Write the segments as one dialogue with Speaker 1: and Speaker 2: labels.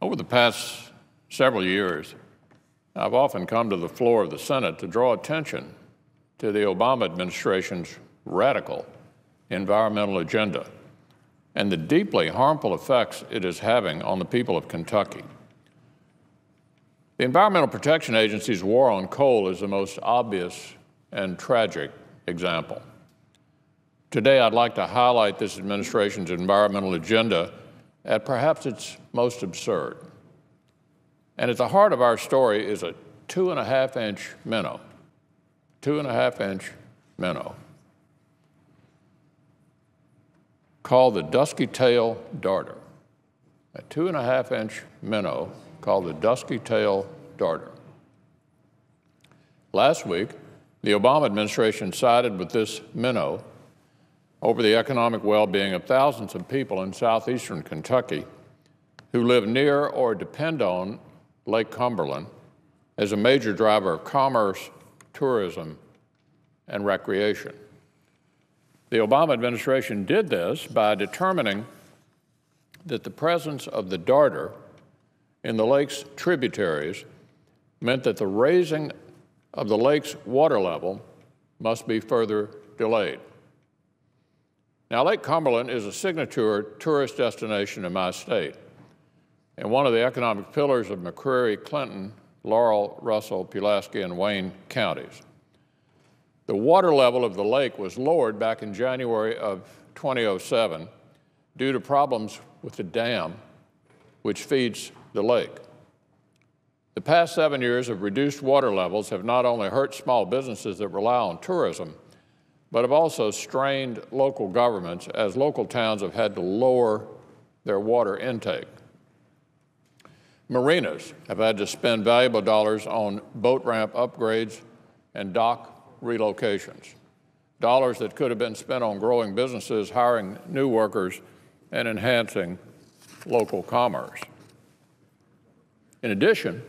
Speaker 1: Over the past several years, I've often come to the floor of the Senate to draw attention to the Obama administration's radical environmental agenda and the deeply harmful effects it is having on the people of Kentucky. The Environmental Protection Agency's war on coal is the most obvious and tragic example. Today, I'd like to highlight this administration's environmental agenda at perhaps its most absurd. And at the heart of our story is a 2.5-inch minnow, 2.5-inch minnow, called the dusky-tail darter, a 2.5-inch minnow called the dusky-tail darter. Last week, the Obama administration sided with this minnow over the economic well-being of thousands of people in southeastern Kentucky who live near or depend on Lake Cumberland as a major driver of commerce, tourism, and recreation. The Obama administration did this by determining that the presence of the darter in the lake's tributaries meant that the raising of the lake's water level must be further delayed. Now, Lake Cumberland is a signature tourist destination in my state and one of the economic pillars of McCreary, Clinton, Laurel, Russell, Pulaski, and Wayne counties. The water level of the lake was lowered back in January of 2007 due to problems with the dam which feeds the lake. The past 7 years of reduced water levels have not only hurt small businesses that rely on tourism, but have also strained local governments as local towns have had to lower their water intake. Marinas have had to spend valuable dollars on boat ramp upgrades and dock relocations, dollars that could have been spent on growing businesses, hiring new workers, and enhancing local commerce. In addition,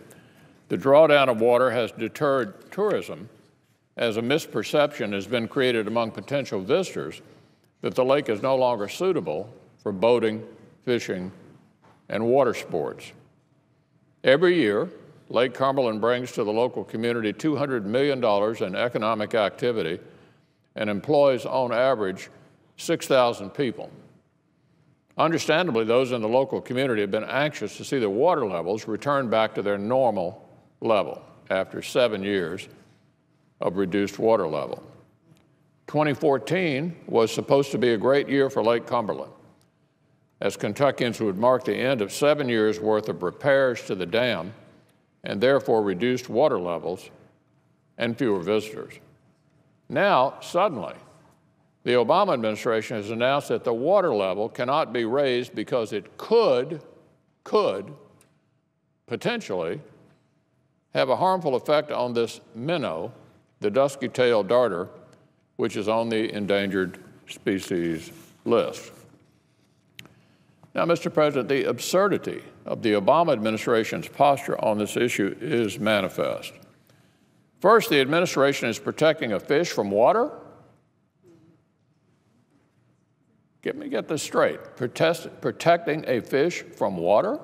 Speaker 1: the drawdown of water has deterred tourism as a misperception has been created among potential visitors that the lake is no longer suitable for boating, fishing, and water sports. Every year, Lake Cumberland brings to the local community $200 million in economic activity and employs, on average, 6,000 people. Understandably, those in the local community have been anxious to see the water levels return back to their normal level after 7 years of reduced water level. 2014 was supposed to be a great year for Lake Cumberland, as Kentuckians would mark the end of 7 years' worth of repairs to the dam and therefore reduced water levels and fewer visitors. Now, suddenly, the Obama administration has announced that the water level cannot be raised because it could potentially have a harmful effect on this minnow, the dusky-tailed darter, which is on the endangered species list. Now, Mr. President, the absurdity of the Obama administration's posture on this issue is manifest. First, the administration is protecting a fish from water. Let me get this straight. Protecting a fish from water?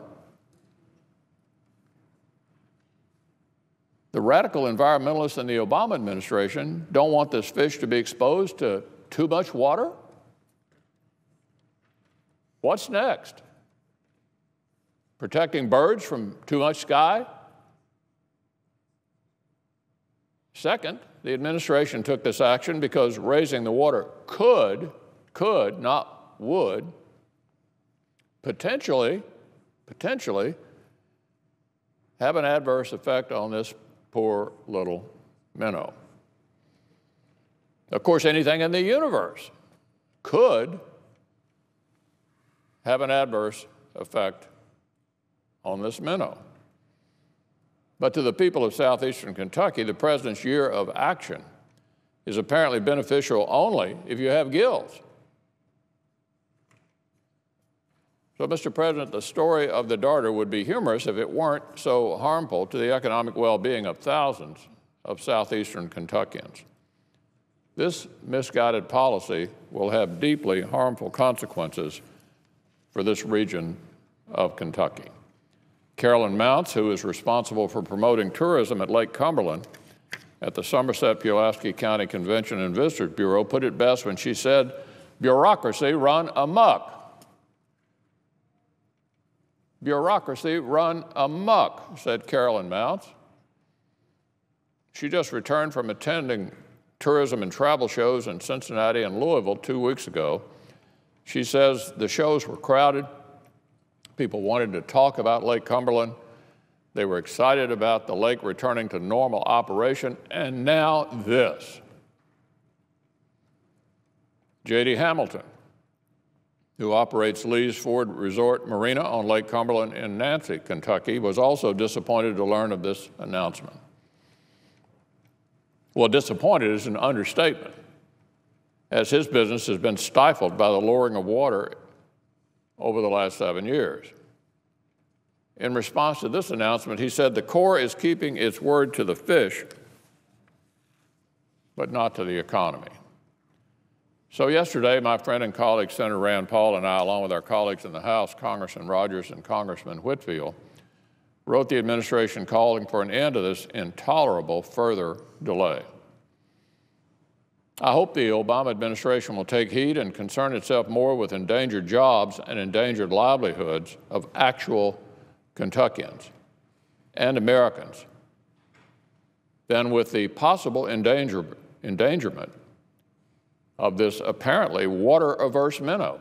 Speaker 1: The radical environmentalists in the Obama administration don't want this fish to be exposed to too much water? What's next? Protecting birds from too much sky? Second, the administration took this action because raising the water could, not would, potentially have an adverse effect on this poor little minnow. Of course, anything in the universe could have an adverse effect on this minnow. But to the people of southeastern Kentucky, the president's year of action is apparently beneficial only if you have gills. So, Mr. President, the story of the darter would be humorous if it weren't so harmful to the economic well-being of thousands of southeastern Kentuckians. This misguided policy will have deeply harmful consequences for this region of Kentucky. Carolyn Mounts, who is responsible for promoting tourism at Lake Cumberland at the Somerset-Pulaski County Convention and Visitors Bureau, put it best when she said, "Bureaucracy run amok." Bureaucracy run amok, said Carolyn Mounts. She just returned from attending tourism and travel shows in Cincinnati and Louisville 2 weeks ago. She says the shows were crowded. People wanted to talk about Lake Cumberland. They were excited about the lake returning to normal operation, and now this. J.D. Hamilton, who operates Lee's Ford Resort Marina on Lake Cumberland in Nancy, Kentucky, was also disappointed to learn of this announcement. Well, disappointed is an understatement, as his business has been stifled by the lowering of water over the last 7 years. In response to this announcement, he said the Corps is keeping its word to the fish, but not to the economy. So yesterday, my friend and colleague, Senator Rand Paul, and I, along with our colleagues in the House, Congressman Rogers and Congressman Whitfield, wrote the administration calling for an end to this intolerable further delay. I hope the Obama administration will take heed and concern itself more with endangered jobs and endangered livelihoods of actual Kentuckians and Americans than with the possible endangerment of this apparently water-averse minnow.